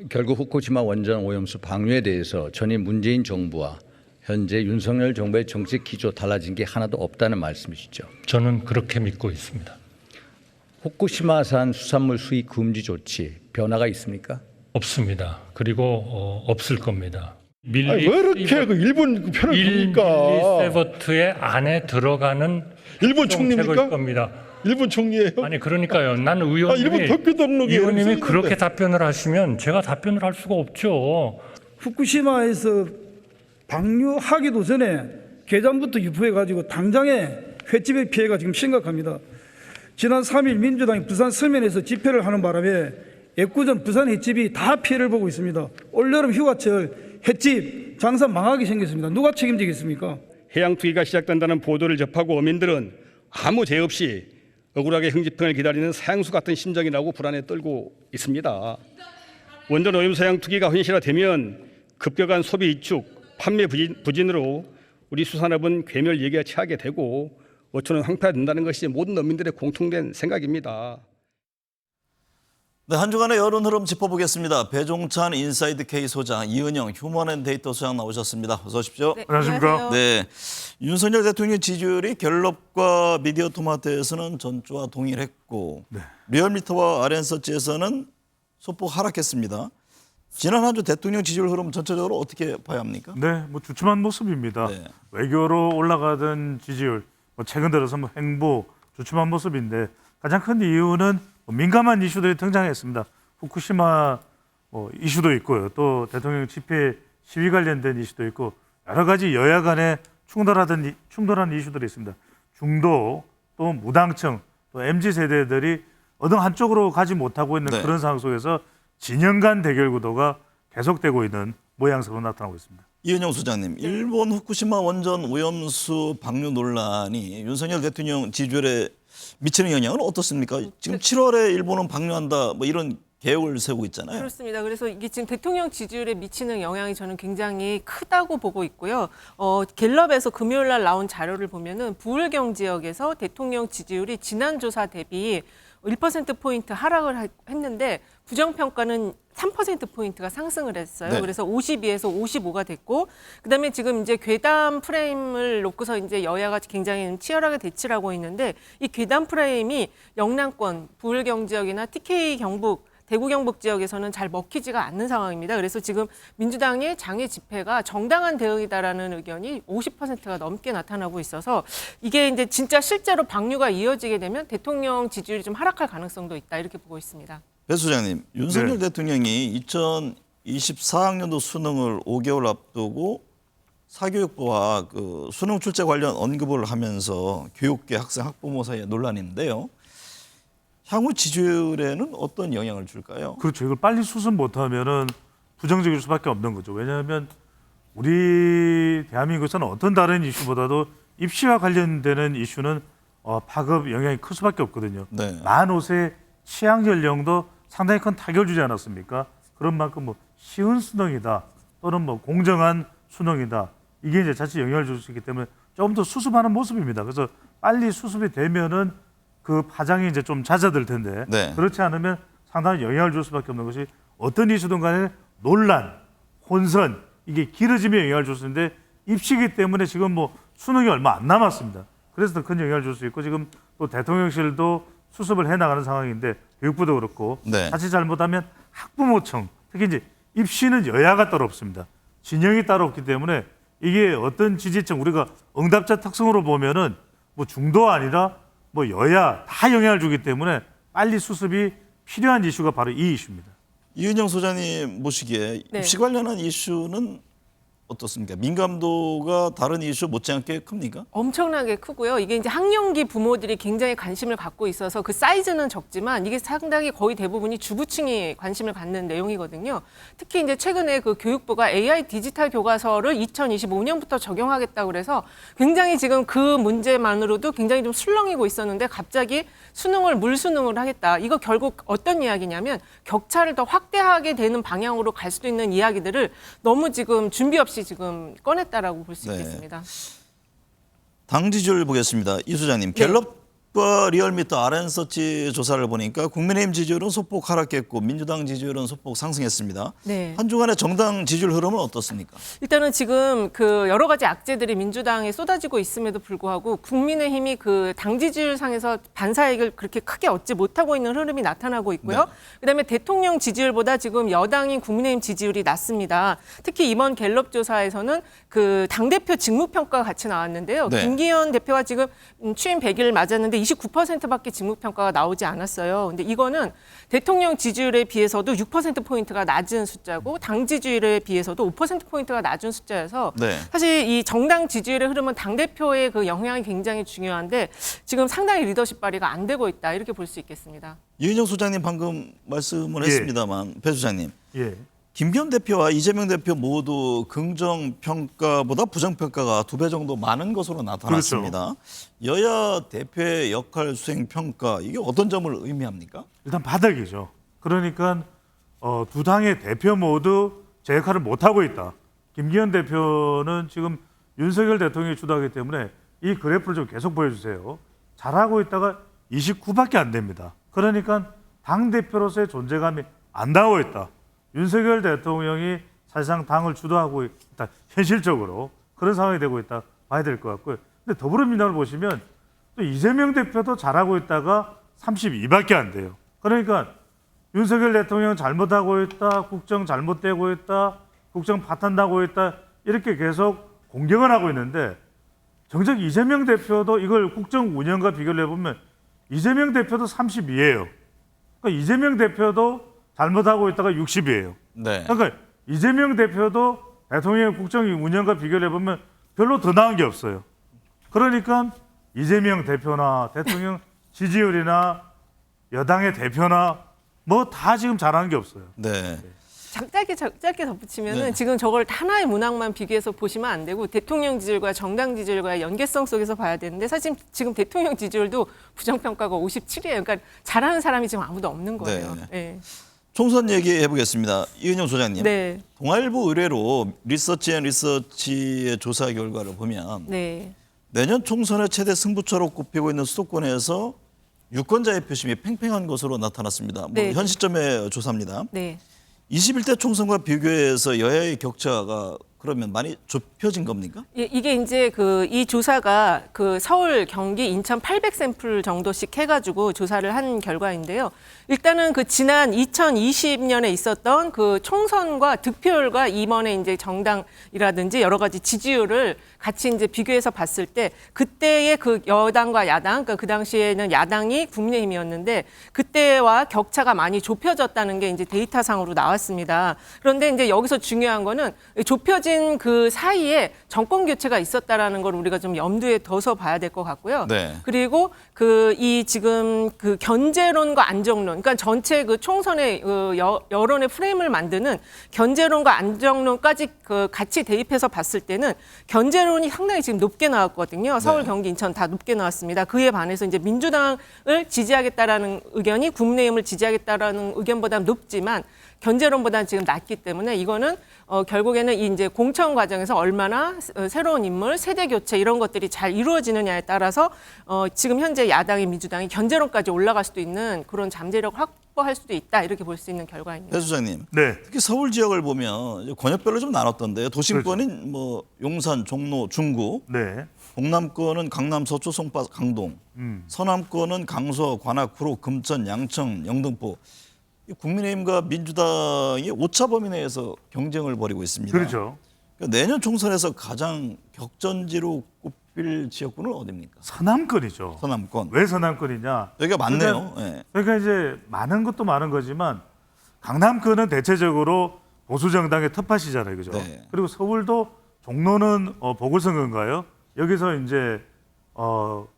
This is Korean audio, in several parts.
결국 후쿠시마 원전 오염수 방류에 대해서 전임 문재인 정부와 현재 윤석열 정부의 정책 기조 달라진 게 하나도 없다는 말씀이시죠? 저는 그렇게 믿고 있습니다. 후쿠시마산 수산물 수입 금지 조치 변화가 있습니까? 없습니다. 그리고 없을 겁니다. 왜 이렇게 그 일본 그 편을 듭니까? 밀리세버트의 안에 들어가는 일본 정책을 총리입니까? 겁니다. 일본 총리예요? 아니 그러니까요. 나는 일본 덕교 등록이 의원님이 그렇게 답변을 하시면 제가 답변을 할 수가 없죠. 후쿠시마에서 방류하기도 전에 괴담부터 유포해가지고 당장에 횟집의 피해가 지금 심각합니다. 지난 3일 민주당이 부산 서면에서 집회를 하는 바람에 애꿎은 부산 횟집이 다 피해를 보고 있습니다. 올여름 휴가철 횟집 장사 망하게 생겼습니다. 누가 책임지겠습니까? 해양 투기가 시작된다는 보도를 접하고 어민들은 아무 죄 없이 억울하게 형집행을 기다리는 사형수 같은 심정이라고 불안에 떨고 있습니다. 원전 오염수 해양 투기가 현실화되면 급격한 소비 위축, 판매 부진으로 우리 수산업은 괴멸 위기에 처하게 되고 어촌은 황폐화된다는 것이 모든 어민들의 공통된 생각입니다. 네, 한 주간의 여론 흐름 짚어보겠습니다. 배종찬 인사이드 K 소장, 이은영 휴먼앤데이터 소장 나오셨습니다. 어서 오십시오. 네, 안녕하십니까? 네, 윤석열 대통령 지지율이 갤럽과 미디어 토마토에서는 전주와 동일했고 리얼미터와 아랜서치에서는 소폭 하락했습니다. 지난 한 주 대통령 지지율 흐름 전체적으로 어떻게 봐야 합니까? 네, 뭐 주춤한 모습입니다. 네. 외교로 올라가던 지지율, 최근 들어서 행보 주춤한 모습인데 가장 큰 이유는 민감한 이슈들이 등장했습니다. 후쿠시마 이슈도 있고요. 또 대통령 집회 시위 관련된 이슈도 있고 여러 가지 여야 간에 충돌한 이슈들이 있습니다. 중도 또 무당층 또 MZ 세대들이 어느 한쪽으로 가지 못하고 있는 네. 그런 상황 속에서 진영 간 대결 구도가 계속되고 있는 모양새로 나타나고 있습니다. 이은영 소장님, 일본 후쿠시마 원전 오염수 방류 논란이 윤석열 대통령 지지율에 미치는 영향은 어떻습니까? 지금 7월에 일본은 방류한다 뭐 이런 계획을 세우고 있잖아요. 그렇습니다. 그래서 이게 지금 대통령 지지율에 미치는 영향이 저는 굉장히 크다고 보고 있고요. 갤럽에서 금요일 날 나온 자료를 보면은 부울경 지역에서 대통령 지지율이 지난 조사 대비 1%포인트 하락을 했는데 부정평가는 3%포인트가 상승을 했어요. 네. 그래서 52에서 55가 됐고, 그 다음에 지금 이제 괴담 프레임을 놓고서 이제 여야가 굉장히 치열하게 대치를 하고 있는데, 이 괴담 프레임이 영남권, 부울경 지역이나 TK 경북, 대구 경북 지역에서는 잘 먹히지가 않는 상황입니다. 그래서 지금 민주당의 장외 집회가 정당한 대응이다라는 의견이 50%가 넘게 나타나고 있어서 이게 이제 진짜 실제로 방류가 이어지게 되면 대통령 지지율이 좀 하락할 가능성도 있다 이렇게 보고 있습니다. 배 소장님, 윤석열 대통령이 2024학년도 수능을 5개월 앞두고 사교육부와 그 수능 출제 관련 언급을 하면서 교육계, 학생, 학부모 사이에 논란이 있는데요. 향후 지지율에는 어떤 영향을 줄까요? 그렇죠. 이걸 빨리 수습 못하면은 부정적일 수밖에 없는 거죠. 왜냐하면 우리 대한민국에서는 어떤 다른 이슈보다도 입시와 관련되는 이슈는 파급 영향이 클 수밖에 없거든요. 네. 만 5세 취학 연령도 상당히 큰 타격을 주지 않았습니까? 그런 만큼 뭐 쉬운 수능이다 또는 뭐 공정한 수능이다 이게 이제 자칫 영향을 줄 수 있기 때문에 조금 더 수습하는 모습입니다. 그래서 빨리 수습이 되면은 그 파장이 이제 좀 잦아들 텐데 네. 그렇지 않으면 상당히 영향을 줄 수밖에 없는 것이 어떤 이슈든 간에 논란, 혼선 이게 길어지면 영향을 줄 수 있는데 입시기 때문에 지금 뭐 수능이 얼마 안 남았습니다. 그래서 더 큰 영향을 줄 수 있고 지금 또 대통령실도 수습을 해나가는 상황인데 교육부도 그렇고 네. 자칫 잘못하면 학부모청 특히 이제 입시는 여야가 따로 없습니다. 진영이 따로 없기 때문에 이게 어떤 지지층 우리가 응답자 특성으로 보면은 뭐 중도 아니라 뭐 여야 다 영향을 주기 때문에 빨리 수습이 필요한 이슈가 바로 이 이슈입니다. 이은영 소장님 보시기에 네. 입시 관련한 이슈는 어떻습니까? 민감도가 다른 이슈 못지않게 큽니까? 엄청나게 크고요. 이게 이제 학령기 부모들이 굉장히 관심을 갖고 있어서 그 사이즈는 적지만 이게 상당히 거의 대부분이 주부층이 관심을 갖는 내용이거든요. 특히 이제 최근에 그 교육부가 AI 디지털 교과서를 2025년부터 적용하겠다고 그래서 굉장히 지금 그 문제만으로도 굉장히 좀 술렁이고 있었는데 갑자기 수능을 물수능을 하겠다. 이거 결국 어떤 이야기냐면 격차를 더 확대하게 되는 방향으로 갈 수도 있는 이야기들을 너무 지금 준비 없이 지금 꺼냈다라고 볼 수 네. 있겠습니다. 당 지지율 보겠습니다. 이 소장님, 갤럽 한국과 리얼미터 RN서치 조사를 보니까 국민의힘 지지율은 소폭 하락했고 민주당 지지율은 소폭 상승했습니다. 네. 한 주간의 정당 지지율 흐름은 어떻습니까? 일단은 지금 그 여러 가지 악재들이 민주당에 쏟아지고 있음에도 불구하고 국민의힘이 그 당 지지율 상에서 반사이익을 그렇게 크게 얻지 못하고 있는 흐름이 나타나고 있고요. 네. 그다음에 대통령 지지율보다 지금 여당인 국민의힘 지지율이 낮습니다. 특히 이번 갤럽 조사에서는 그 당대표 직무평가가 같이 나왔는데요. 네. 김기현 대표가 지금 취임 100일 맞았는데 29%밖에 직무평가가 나오지 않았어요. 근데 이거는 대통령 지지율에 비해서도 6%포인트가 낮은 숫자고 당 지지율에 비해서도 5%포인트가 낮은 숫자여서 네. 사실 이 정당 지지율의 흐름은 당대표의 그 영향이 굉장히 중요한데 지금 상당히 리더십 발휘가 안 되고 있다 이렇게 볼 수 있겠습니다. 이은영 소장님 방금 말씀을 예. 했습니다만 배 소장님 예. 김기현 대표와 이재명 대표 모두 긍정평가보다 부정평가가 2배 정도 많은 것으로 나타났습니다. 여야 대표의 역할 수행 평가 이게 어떤 점을 의미합니까? 일단 바닥이죠. 그러니까 두 당의 대표 모두 제 역할을 못하고 있다. 김기현 대표는 지금 윤석열 대통령이 주도하기 때문에 이 그래프를 좀 계속 보여주세요. 잘하고 있다가 29밖에 안 됩니다. 그러니까 당대표로서의 존재감이 안 나오고 있다. 윤석열 대통령이 사실상 당을 주도하고 있다. 현실적으로 그런 상황이 되고 있다 봐야 될 것 같고요. 근데 더불어민주당을 보시면 또 이재명 대표도 잘하고 있다가 32밖에 안 돼요. 그러니까 윤석열 대통령 잘못하고 있다. 국정 잘못되고 있다. 국정 파탄나고 있다. 이렇게 계속 공격을 하고 있는데 정작 이재명 대표도 이걸 국정 운영과 비교를 해보면 이재명 대표도 32예요. 그러니까 이재명 대표도 잘못하고 있다가 60이에요. 네. 그러니까 이재명 대표도 대통령 국정 운영과 비교를 해보면 별로 더 나은 게 없어요. 그러니까 이재명 대표나 대통령 지지율이나 여당의 대표나 뭐 다 지금 잘하는 게 없어요. 네. 짧게 덧붙이면은 네. 지금 저걸 하나의 문항만 비교해서 보시면 안 되고 대통령 지지율과 정당 지지율과의 연계성 속에서 봐야 되는데 사실 지금 대통령 지지율도 부정평가가 57이에요. 그러니까 잘하는 사람이 지금 아무도 없는 거예요. 네. 네. 총선 얘기해 보겠습니다. 이은영 소장님. 네. 동아일보 의뢰로 리서치의 조사 결과를 보면 네. 내년 총선의 최대 승부처로 꼽히고 있는 수도권에서 유권자의 표심이 팽팽한 것으로 나타났습니다. 뭐 네. 현 시점의 조사입니다. 네. 21대 총선과 비교해서 여야의 격차가 그러면 많이 좁혀진 겁니까? 이게 이제 이 조사가 서울, 경기, 인천 800샘플 정도씩 해가지고 조사를 한 결과인데요. 일단은 지난 2020년에 있었던 총선과 득표율과 이번에 이제 정당이라든지 여러 가지 지지율을 같이 이제 비교해서 봤을 때 그때의 여당과 야당, 그러니까 그 당시에는 야당이 국민의힘이었는데 그때와 격차가 많이 좁혀졌다는 게 이제 데이터상으로 나왔습니다. 그런데 이제 여기서 중요한 거는 좁혀진 그 사이에 정권 교체가 있었다라는 걸 우리가 좀 염두에 둬서 봐야 될 것 같고요. 네. 그리고 지금 견제론과 안정론, 그러니까 전체 총선의 여론의 프레임을 만드는 견제론과 안정론까지 같이 대입해서 봤을 때는 견제론이 상당히 지금 높게 나왔거든요. 서울, 네. 경기, 인천 다 높게 나왔습니다. 그에 반해서 이제 민주당을 지지하겠다라는 의견이 국민의힘을 지지하겠다라는 의견보다 높지만 견제론보다는 지금 낮기 때문에 이거는 결국에는 이제 공천 과정에서 얼마나 새로운 인물, 세대 교체 이런 것들이 잘 이루어지느냐에 따라서 지금 현재 야당의 민주당이 견제론까지 올라갈 수도 있는 그런 잠재력을 확보할 수도 있다 이렇게 볼 수 있는 결과입니다. 배 소장님. 네. 특히 서울 지역을 보면 권역별로 좀 나눴던데요. 도심권인 뭐 용산, 종로, 중구, 네. 동남권은 강남, 서초, 송파, 강동, 서남권은 강서, 관악, 구로, 금천, 양천, 영등포. 이 국민의힘과 민주당이 오차 범위 내에서 경쟁을 벌이고 있습니다. 그렇죠. 그러니까 내년 총선에서 가장 격전지로 꼽힐 지역구는 어디입니까? 서남권이죠. 서남권. 왜 서남권이냐? 여기가 많네요. 예. 그러니까 이제 많은 것도 많은 거지만 강남권은 대체적으로 보수 정당의 텃밭이잖아요, 그죠? 네. 그리고 서울도 종로는 보궐선거인가요? 여기서 이제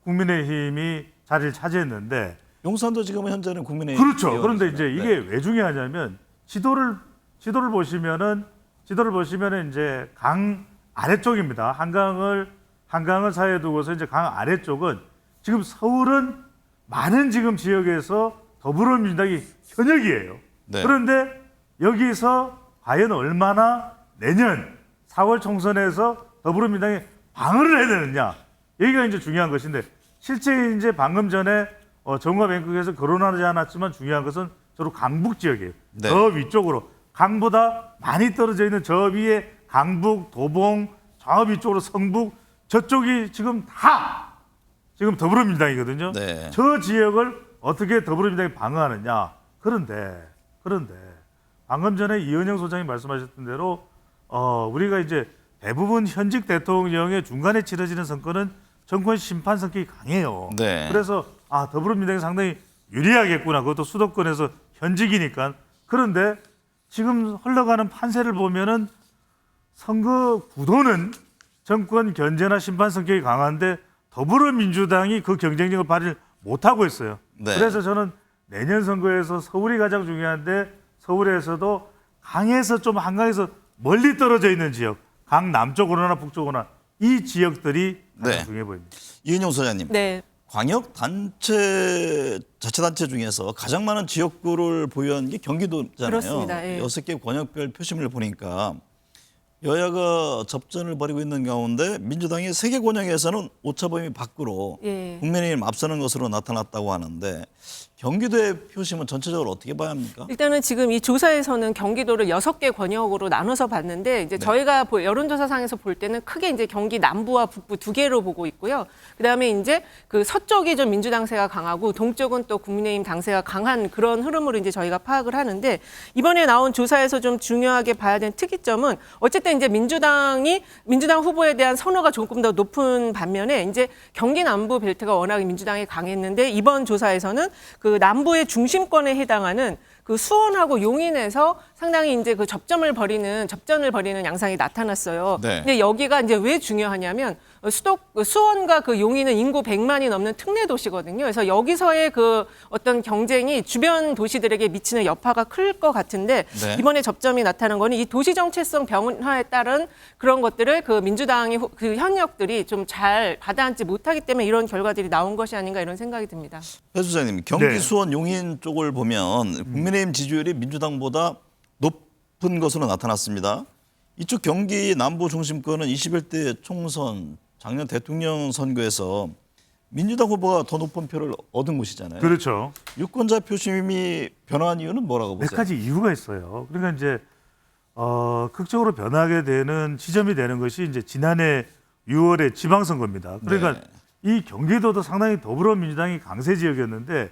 국민의힘이 자리를 차지했는데. 용산도 지금 현재는 국민의힘. 그렇죠. 그런데 의원이죠. 이제 이게 왜 중요하냐면 지도를 보시면은 이제 강 아래쪽입니다. 한강을 사이에 두고서 이제 강 아래쪽은 지금 서울은 많은 지금 지역에서 더불어민주당이 현역이에요. 네. 그런데 여기서 과연 얼마나 내년 4월 총선에서 더불어민주당이 방어를 해야 되느냐. 여기가 이제 중요한 것인데 실제 이제 방금 전에 정부와 뱅크에서 거론하지 않았지만 중요한 것은 저로 강북 지역이에요. 네. 더 위쪽으로 강보다 많이 떨어져 있는 저 위에 강북, 도봉, 저 위쪽으로 성북 저쪽이 지금 다 지금 더불어민주당이거든요. 네. 저 지역을 어떻게 더불어민주당이 방어하느냐. 그런데 방금 전에 이은영 소장이 말씀하셨던 대로 우리가 이제 대부분 현직 대통령의 중간에 치러지는 선거는 정권 심판 성격이 강해요. 네. 그래서 더불어민주당이 상당히 유리하겠구나. 그것도 수도권에서 현직이니까. 그런데 지금 흘러가는 판세를 보면은 선거 구도는 정권 견제나 심판 성격이 강한데 더불어민주당이 그 경쟁력을 발휘 못하고 있어요. 네. 그래서 저는 내년 선거에서 서울이 가장 중요한데 서울에서도 강에서 좀 한강에서 멀리 떨어져 있는 지역, 강 남쪽으로나 북쪽으로나 이 지역들이 가장 네. 중요해 보입니다. 이은영 소장님. 네. 광역 단체 자치단체 중에서 가장 많은 지역구를 보유한 게 경기도잖아요. 그렇습니다. 예. 6개 권역별 표심을 보니까 여야가 접전을 벌이고 있는 가운데 민주당이 3개 권역에서는 오차 범위 밖으로 예. 국민의힘 앞서는 것으로 나타났다고 하는데 경기도의 표심은 전체적으로 어떻게 봐야 합니까? 일단은 지금 이 조사에서는 경기도를 6개 권역으로 나눠서 봤는데 이제 저희가 여론조사상에서 볼 때는 크게 이제 경기 남부와 북부 2개로 보고 있고요. 그다음에 이제 그 서쪽이 좀 민주당세가 강하고 동쪽은 또 국민의힘 당세가 강한 그런 흐름으로 이제 저희가 파악을 하는데 이번에 나온 조사에서 좀 중요하게 봐야 되는 특이점은 어쨌든 이제 민주당 후보에 대한 선호가 조금 더 높은 반면에 이제 경기 남부 벨트가 워낙 민주당이 강했는데 이번 조사에서는 그 남부의 중심권에 해당하는 그 수원하고 용인에서 상당히 이제 그 접전을 벌이는 양상이 나타났어요. 네. 근데 여기가 이제 왜 중요하냐면 수원과 그 용인은 인구 100만이 넘는 특례 도시거든요. 그래서 여기서의 그 어떤 경쟁이 주변 도시들에게 미치는 여파가 클 것 같은데 네. 이번에 접점이 나타난 거는 이 도시 정체성 변화에 따른 그런 것들을 그 민주당이 그 현역들이 좀 잘 가다앉지 못하기 때문에 이런 결과들이 나온 것이 아닌가 이런 생각이 듭니다. 배 소장님, 경기 네. 수원 용인 쪽을 보면 국민의힘 지지율이 민주당보다 높은 것으로 나타났습니다. 이쪽 경기 남부 중심권은 21대 총선 작년 대통령 선거에서 민주당 후보가 더 높은 표를 얻은 곳이잖아요. 그렇죠. 유권자 표심이 변화한 이유는 뭐라고 몇 보세요? 가지 이유가 있어요. 그러니까 이제 극적으로 변하게 되는 지점이 되는 것이 이제 지난해 6월에 지방선거입니다. 그러니까 네. 이 경기도도 상당히 더불어민주당이 강세 지역이었는데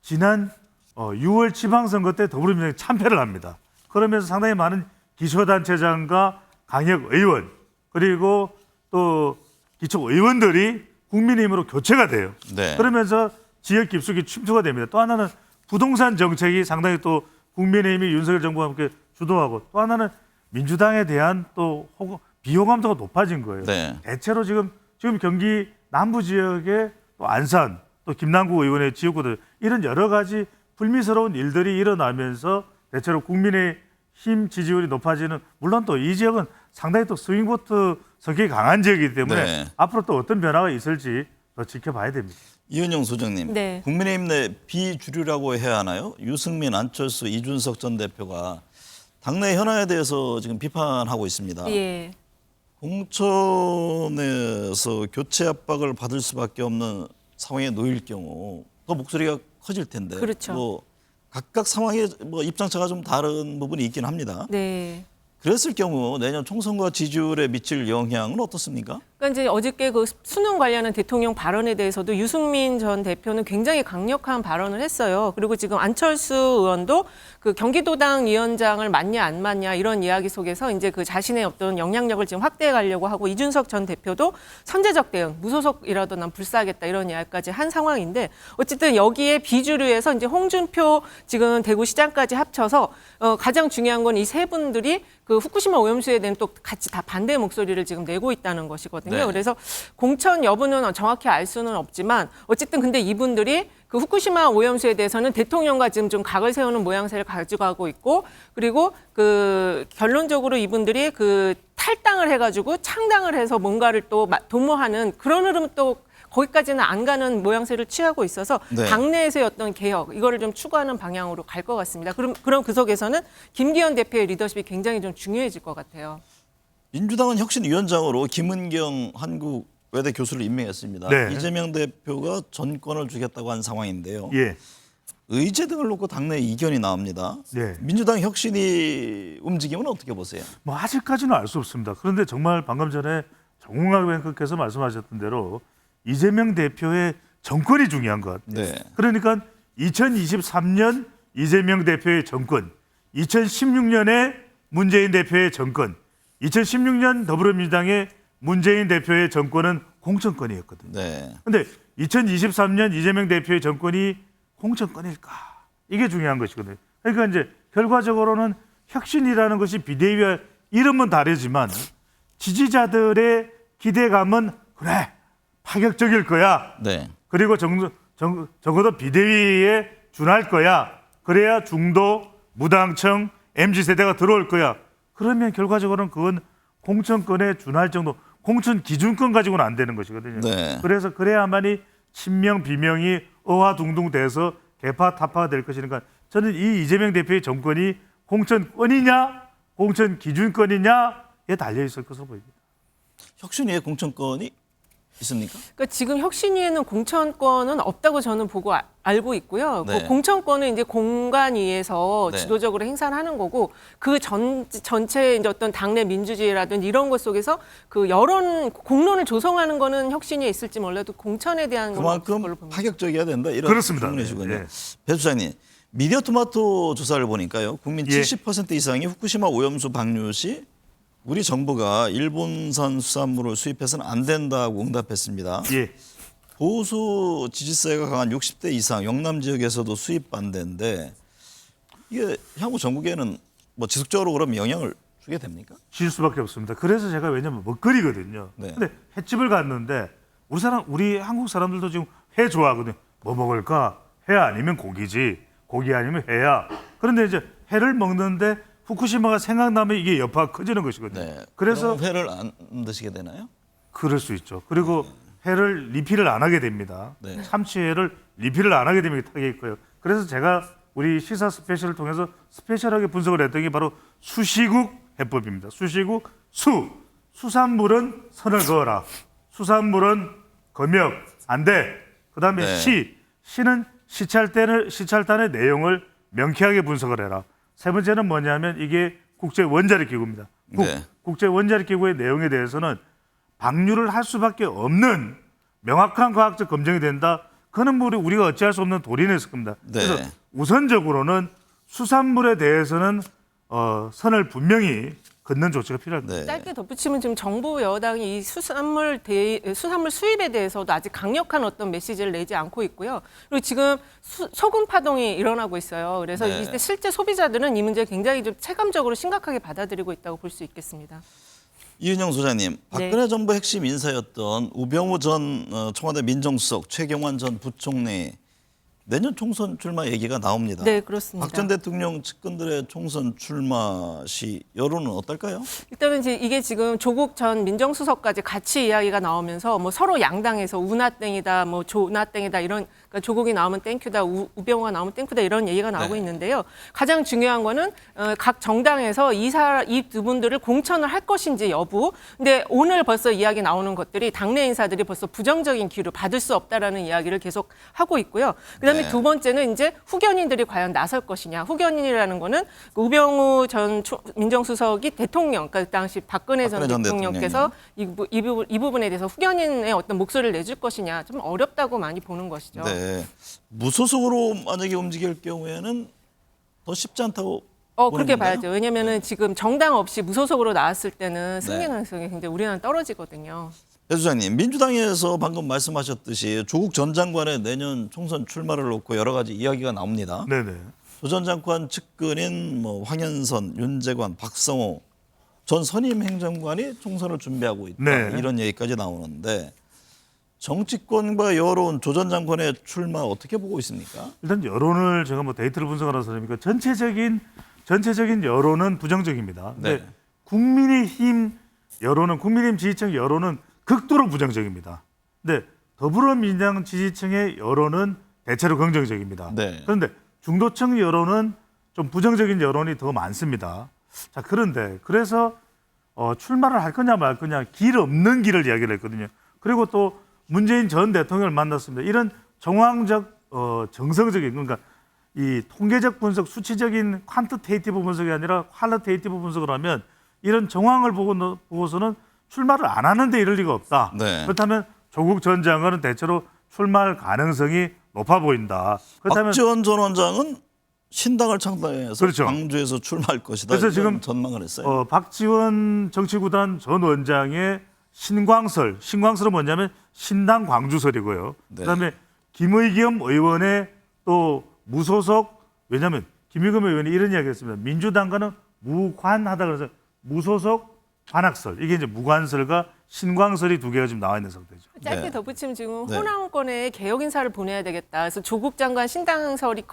지난 6월 지방선거 때 더불어민주당이 참패를 합니다. 그러면서 상당히 많은 기초단체장과 강역의원 그리고 또 기초의원들이 국민의힘으로 교체가 돼요. 네. 그러면서 지역 깊숙이 침투가 됩니다. 또 하나는 부동산 정책이 상당히 또 국민의힘이 윤석열 정부와 함께 주도하고 또 하나는 민주당에 대한 또 비호감도가 높아진 거예요. 네. 대체로 지금 경기 남부 지역에 또 안산 또 김남국 의원의 지역구들 이런 여러 가지 불미스러운 일들이 일어나면서 대체로 국민의힘 지지율이 높아지는 물론 또 이 지역은 상당히 또 스윙보트 성격이 강한 지역이기 때문에 네. 앞으로 또 어떤 변화가 있을지 더 지켜봐야 됩니다. 이은영 소장님, 네. 국민의힘 내 비주류라고 해야 하나요? 유승민, 안철수, 이준석 전 대표가 당내 현안에 대해서 지금 비판하고 있습니다. 예. 공천에서 교체 압박을 받을 수밖에 없는 상황에 놓일 경우 더 목소리가 커질 텐데. 그렇죠. 뭐 각각 상황의 뭐 입장차가 좀 다른 부분이 있긴 합니다. 네. 그랬을 경우 내년 총선과 지지율에 미칠 영향은 어떻습니까? 그러니까 이제 어저께 그 수능 관련한 대통령 발언에 대해서도 유승민 전 대표는 굉장히 강력한 발언을 했어요. 그리고 지금 안철수 의원도 그 경기도당 위원장을 맞냐 안 맞냐 이런 이야기 속에서 이제 그 자신의 어떤 영향력을 지금 확대해 가려고 하고 이준석 전 대표도 선제적 대응, 무소속이라도 난 불사하겠다 이런 이야기까지 한 상황인데 어쨌든 여기에 비주류에서 이제 홍준표 지금 대구시장까지 합쳐서 가장 중요한 건 이 세 분들이 그 후쿠시마 오염수에 대한 또 같이 다 반대 목소리를 지금 내고 있다는 것이거든요. 네. 그래서 공천 여부는 정확히 알 수는 없지만 어쨌든 근데 이분들이 그 후쿠시마 오염수에 대해서는 대통령과 지금 좀 각을 세우는 모양새를 가져가고 있고 그리고 그 결론적으로 이분들이 그 탈당을 해가지고 창당을 해서 뭔가를 또 도모하는 그런 흐름은 또 거기까지는 안 가는 모양새를 취하고 있어서 네. 당내에서의 어떤 개혁 이거를 좀 추구하는 방향으로 갈 것 같습니다. 그럼 그 속에서는 김기현 대표의 리더십이 굉장히 좀 중요해질 것 같아요. 민주당은 혁신위원장으로 김은경 한국 외대 교수를 임명했습니다. 네. 이재명 대표가 전권을 주겠다고 한 상황인데요. 예. 의제 등을 놓고 당내 이견이 나옵니다. 네. 민주당 혁신이 움직임은 어떻게 보세요? 뭐 아직까지는 알 수 없습니다. 그런데 정말 방금 전에 정웅학 앵커께서 말씀하셨던 대로 이재명 대표의 정권이 중요한 것 같아요. 네. 그러니까 2023년 이재명 대표의 정권, 2016년에 문재인 대표의 정권, 2016년 더불어민주당의 문재인 대표의 정권은 공천권이었거든요. 네. 그런데 2023년 이재명 대표의 정권이 공천권일까? 이게 중요한 것이거든요. 그러니까 이제 결과적으로는 혁신이라는 것이 비대위와 이름은 다르지만 지지자들의 기대감은 그래 파격적일 거야. 네. 그리고 적어도 비대위에 준할 거야. 그래야 중도, 무당청, MZ세대가 들어올 거야. 그러면 결과적으로는 그건 공천권에 준할 정도, 공천 기준권 가지고는 안 되는 것이거든요. 네. 그래서 그래야만이 친명, 비명이 어화둥둥 돼서 개파, 타파가 될 것이니까 저는 이 이재명 대표의 정권이 공천권이냐, 공천 기준권이냐에 달려 있을 것으로 보입니다. 혁신위에 공천권이 있습니까? 그러니까 지금 혁신위에는 공천권은 없다고 저는 보고 알고 있고요. 네. 그 공천권은 이제 공관위에서 네. 지도적으로 행사를 하는 거고 그 전체 이제 어떤 당내 민주주의라든지 이런 것 속에서 그 여론 공론을 조성하는 거는 혁신위에 있을지 몰라도 공천에 대한 건 없을 걸로 그만큼 봅니다. 파격적이어야 된다 이런 그렇습니다. 질문이시군요. 네. 배 수장님, 미디어토마토 조사를 보니까요, 국민 예. 70% 이상이 후쿠시마 오염수 방류 시 우리 정부가 일본산 수산물을 수입해서는 안 된다고 응답했습니다. 예. 보수 지지세가 강한 60대 이상 영남 지역에서도 수입 반대인데 이게 향후 전국에는 뭐 지속적으로 그럼 영향을 주게 됩니까? 질 수밖에 없습니다. 그래서 제가 왜냐면 먹거리거든요. 네. 근데 횟집을 갔는데 우리 한국 사람들도 지금 회 좋아하거든요. 뭐 먹을까? 회 아니면 고기지. 고기 아니면 회야. 그런데 이제 회를 먹는데 후쿠시마가 생각나면 이게 여파가 커지는 것이거든요. 네. 그래서 그럼 회를 안 드시게 되나요? 그럴 수 있죠. 그리고 회를 리필을 안 하게 됩니다. 네. 참치회를 리필을 안 하게 되면 타격이 있고요. 그래서 제가 우리 시사 스페셜을 통해서 스페셜하게 분석을 했던 게 바로 수시국 해법입니다. 수시국 수산물은 선을 그어라. 수산물은 검역 안 돼. 그다음에 네. 시는 시찰단의 내용을 명쾌하게 분석을 해라. 세 번째는 뭐냐면 이게 국제 원자력 기구입니다. 네. 국제 원자력 기구의 내용에 대해서는 방류를 할 수밖에 없는 명확한 과학적 검증이 된다. 그는 뭐 우리가 어찌할 수 없는 도리였을 겁니다. 네. 그래서 우선적으로는 수산물에 대해서는 선을 분명히 긋는 조치가 필요합니다. 네. 짧게 덧붙이면 지금 정부 여당이 이 수산물 수입에 대해서도 아직 강력한 어떤 메시지를 내지 않고 있고요. 그리고 지금 소금 파동이 일어나고 있어요. 그래서 네. 이제 실제 소비자들은 이 문제를 굉장히 좀 체감적으로 심각하게 받아들이고 있다고 볼 수 있겠습니다. 이은영 소장님, 박근혜 정부 핵심 인사였던 우병우 전 청와대 민정수석, 최경환 전 부총리 내년 총선 출마 얘기가 나옵니다. 네, 그렇습니다. 박 전 대통령 측근들의 총선 출마 시 여론은 어떨까요? 일단은 이게 지금 조국 전 민정수석까지 같이 이야기가 나오면서 뭐 서로 양당에서 우나땡이다, 뭐 조나땡이다 이런 그러니까 조국이 나오면 땡큐다, 우병우가 나오면 땡큐다 이런 얘기가 나오고 네. 있는데요. 가장 중요한 거는 각 정당에서 이 두 분들을 공천을 할 것인지 여부. 근데 오늘 벌써 이야기 나오는 것들이 당내 인사들이 벌써 부정적인 기류를 받을 수 없다라는 이야기를 계속 하고 있고요. 그다음에 네. 두 번째는 이제 후견인들이 과연 나설 것이냐. 후견인이라는 거는 우병우 전 민정수석이 대통령, 그러니까 그 당시 박근혜 전 대통령께서 이 부분에 대해서 후견인의 어떤 목소리를 내줄 것이냐 좀 어렵다고 많이 보는 것이죠. 네. 무소속으로 만약에 움직일 경우에는 더 쉽지 않다고 그렇게 보는 건가요? 봐야죠. 왜냐면은 지금 정당 없이 무소속으로 나왔을 때는 승리 네. 가능성이 굉장히 우리나라는 떨어지거든요. 배 수장님, 민주당에서 방금 말씀하셨듯이 조국 전 장관의 내년 총선 출마를 놓고 여러 가지 이야기가 나옵니다. 네네. 조 전 장관 측근인 뭐 황현선, 윤재관, 박성호 전 선임 행정관이 총선을 준비하고 있다. 네. 이런 얘기까지 나오는데 정치권과 여론 조 전 장관의 출마 어떻게 보고 있습니까? 일단 여론을 제가 뭐 데이터를 분석하는 사람이니까 전체적인 여론은 부정적입니다. 근데 네. 국민의힘 지지층 여론은 극도로 부정적입니다. 근데 더불어민주당 지지층의 여론은 대체로 긍정적입니다. 네. 그런데 중도층 여론은 좀 부정적인 여론이 더 많습니다. 자, 그래서 출마를 할 거냐 말 거냐 길 없는 길을 이야기를 했거든요. 그리고 또 문재인 전 대통령을 만났습니다. 이런 정황적 정성적인 그러니까 이 통계적 분석, 수치적인 퀀티테이티브 분석이 아니라 퀄리테이티브 분석을 하면 이런 정황을 보고서는 출마를 안 하는데 이럴 리가 없다. 네. 그렇다면 조국 전 장관은 대체로 출마할 가능성이 높아 보인다. 그렇다면 박지원 전 원장은 신당을 창당해서 그렇죠. 광주에서 출마할 것이다. 그래서 이런 지금 전망을 했어요. 박지원 정치구단 전 원장의 신광설은 뭐냐면 신당 광주설이고요. 네. 그다음에 김의겸 의원의 또 무소속, 왜냐하면 김의겸 의원이 이런 이야기했습니다. 민주당과는 무관하다 그래서 무소속 관악설, 이게 이제 무관설과 신광설이 두 개가 지금 나와 있는 상태죠. 짧게 네. 덧붙이면 지금 네. 호남권에 개혁 인사를 보내야 되겠다. 그래서 조국 장관 신당설이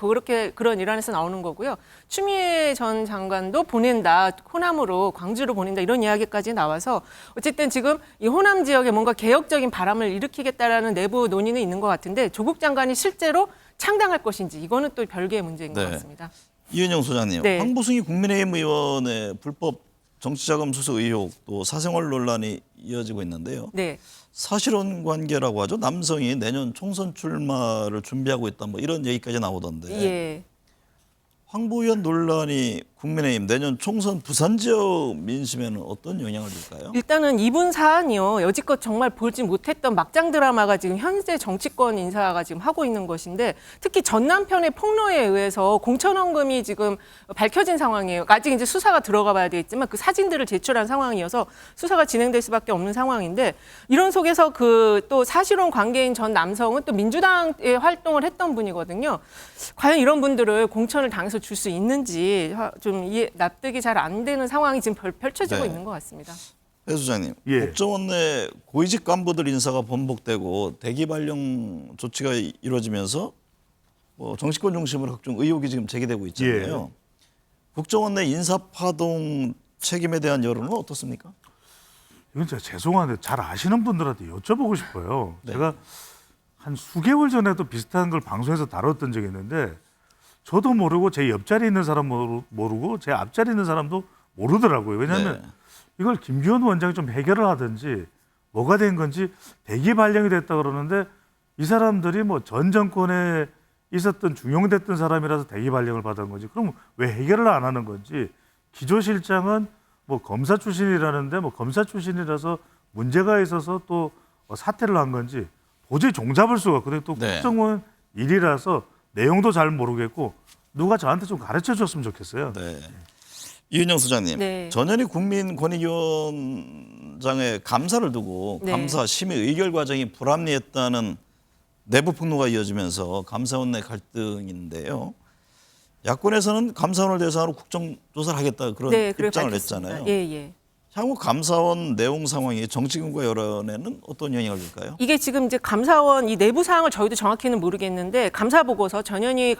그런 일환에서 나오는 거고요. 추미애 전 장관도 보낸다. 호남으로 광주로 보낸다. 이런 이야기까지 나와서 어쨌든 지금 이 호남 지역에 뭔가 개혁적인 바람을 일으키겠다라는 내부 논의는 있는 것 같은데 조국 장관이 실제로 창당할 것인지 이거는 또 별개의 문제인 것 네. 같습니다. 이은영 소장님, 네. 황보승이 국민의힘 의원의 불법 정치자금 수수 의혹 또 사생활 논란이 이어지고 있는데요. 네. 사실혼 관계라고 하죠. 남성이 내년 총선 출마를 준비하고 있다. 뭐 이런 얘기까지 나오던데. 예. 황보 의원 논란이 국민의힘 내년 총선 부산 지역 민심에는 어떤 영향을 줄까요? 일단은 이분 사안이요. 여지껏 정말 보지 못했던 막장 드라마가 지금 현재 정치권 인사가 지금 하고 있는 것인데 특히 전 남편의 폭로에 의해서 공천원금이 지금 밝혀진 상황이에요. 아직 이제 수사가 들어가 봐야 되겠지만 그 사진들을 제출한 상황이어서 수사가 진행될 수밖에 없는 상황인데 이런 속에서 그 또 사실혼 관계인 전 남성은 또 민주당에 활동을 했던 분이거든요. 과연 이런 분들을 공천을 당해서 줄 수 있는지 좀 납득이 잘 안 되는 상황이 지금 펼쳐지고 네. 있는 것 같습니다. 배 소장님, 예. 국정원 내 고위직 간부들 인사가 번복되고 대기 발령 조치가 이루어지면서 뭐 정치권 중심으로 각종 의혹이 지금 제기되고 있잖아요. 국정원 내 인사 파동 책임에 대한 여론은 어떻습니까? 이건 제가 죄송한데 잘 아시는 분들한테 여쭤보고 싶어요. 네. 제가 한 수개월 전에도 비슷한 걸 방송에서 다뤘던 적이 있는데 저도 모르고 제 옆자리에 있는 사람 모르고 제 앞자리에 있는 사람도 모르더라고요. 왜냐하면 네. 이걸 김기현 원장이 좀 해결을 하든지 뭐가 된 건지 대기 발령이 됐다 그러는데 이 사람들이 뭐 전 정권에 있었던 중용됐던 사람이라서 대기 발령을 받은 건지 그럼 왜 해결을 안 하는 건지 기조실장은 뭐 검사 출신이라는데 뭐 검사 출신이라서 문제가 있어서 또 사퇴를 한 건지 도저히 종잡을 수가 없거든요. 또 네. 국정원 일이라서 내용도 잘 모르겠고 누가 저한테 좀 가르쳐 줬으면 좋겠어요. 네. 이은영 소장님, 네. 전현희 국민권익위원장의 감사를 두고 네. 감사 심의 의결 과정이 불합리했다는 내부 폭로가 이어지면서 감사원 내 갈등인데요. 야권에서는 감사원을 대상으로 국정조사를 하겠다 그런 네, 그래 입장을 밝혔습니다. 냈잖아요. 예, 예. 향후 감사원 내용 상황이 정치권과 여론에는 어떤 영향을 줄까요? 이게 지금 이제 감사원 이 내부 사항을 저희도 정확히는 모르겠는데 감사 보고서 전현희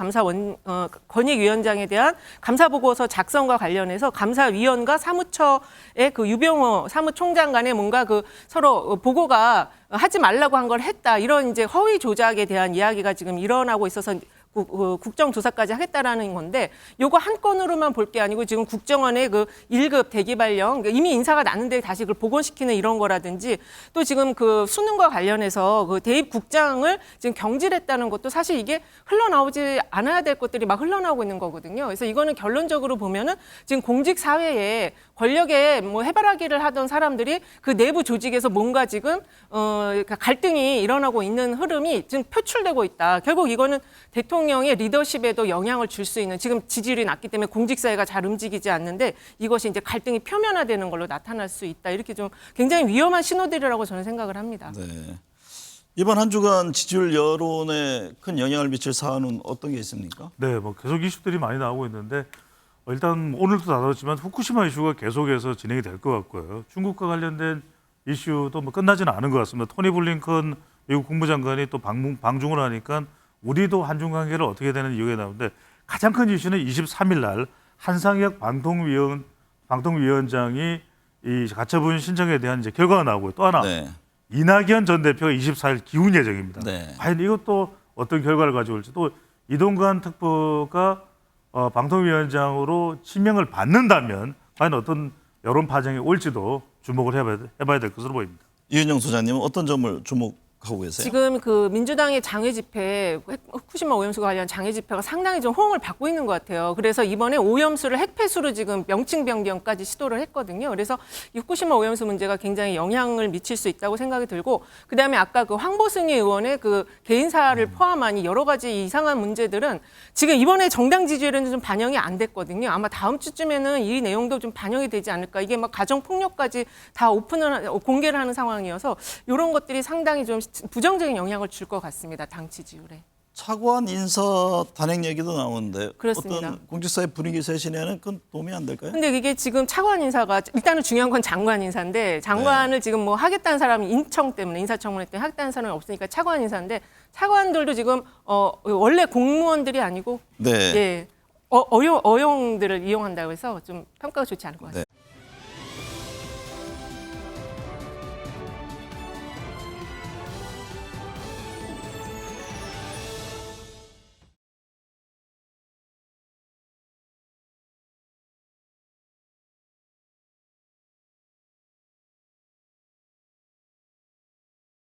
권익위원장에 대한 감사 보고서 작성과 관련해서 감사위원과 사무처의 그 유병호 사무총장 간에 뭔가 그 서로 보고가 하지 말라고 한 걸 했다 이런 이제 허위 조작에 대한 이야기가 지금 일어나고 있어서 국정조사까지 하겠다라는 건데 요거 한 건으로만 볼 게 아니고 지금 국정원의 그 1급 대기 발령 이미 인사가 났는데 다시 그걸 복원시키는 이런 거라든지 또 지금 그 수능과 관련해서 그 대입 국장을 지금 경질했다는 것도 사실 이게 흘러나오지 않아야 될 것들이 막 흘러나오고 있는 거거든요. 그래서 이거는 결론적으로 보면은 지금 공직 사회에 권력에 뭐 해바라기를 하던 사람들이 그 내부 조직에서 뭔가 지금 갈등이 일어나고 있는 흐름이 지금 표출되고 있다. 결국 이거는 대통령의 리더십에도 영향을 줄 수 있는 지금 지지율이 낮기 때문에 공직사회가 잘 움직이지 않는데 이것이 이제 갈등이 표면화되는 걸로 나타날 수 있다. 이렇게 좀 굉장히 위험한 신호들이라고 저는 생각을 합니다. 네. 이번 한 주간 지지율 여론에 큰 영향을 미칠 사안은 어떤 게 있습니까? 네, 뭐 계속 이슈들이 많이 나오고 있는데 일단 오늘도 다뤘지만 후쿠시마 이슈가 계속해서 진행이 될 것 같고요. 중국과 관련된 이슈도 뭐 끝나지는 않은 것 같습니다. 토니 블링컨 미국 국무장관이 또 방중을 하니까 우리도 한중 관계를 어떻게 되는 이유가 나오는데 가장 큰 이슈는 23일 날 한상혁 방통위원장이 이 가처분 신청에 대한 이제 결과가 나오고요. 또 하나 네. 이낙연 전 대표가 24일 기훈 예정입니다. 네. 과연 이것도 어떤 결과를 가져올지 또 이동관 특보가 방통위원장으로 지명을 받는다면 과연 어떤 여론 파장이 올지도 주목을 해봐야 될 것으로 보입니다. 이은영 소장님은 어떤 점을 주목하고 계세요? 지금 그 민주당의 장외 집회, 후쿠시마 오염수 관련 장외 집회가 상당히 좀 호응을 받고 있는 것 같아요. 그래서 이번에 오염수를 핵폐수로 지금 명칭 변경까지 시도를 했거든요. 그래서 이 후쿠시마 오염수 문제가 굉장히 영향을 미칠 수 있다고 생각이 들고, 그다음에 아까 그 황보승희 의원의 그 개인사를 포함한 여러 가지 이상한 문제들은 지금 이번에 정당 지지율에는 좀 반영이 안 됐거든요. 아마 다음 주쯤에는 이 내용도 좀 반영이 되지 않을까. 이게 막 가정 폭력까지 다 공개를 하는 상황이어서 이런 것들이 상당히 좀 부정적인 영향을 줄 것 같습니다. 당 지지율에. 차관 인사 단행 얘기도 나오는데 그렇습니다. 어떤 공직사회 분위기 쇄신에는 그건 도움이 안 될까요? 근데 이게 지금 차관 인사가 일단은 중요한 건 장관 인사인데 장관을 지금 뭐 하겠다는 사람이 인청 때문에 인사청문회 때문에 하겠다는 사람이 없으니까 차관 인사인데 차관들도 지금 원래 공무원들이 아니고 네. 예, 어용들을 이용한다고 해서 좀 평가가 좋지 않을 것 같습니다. 네.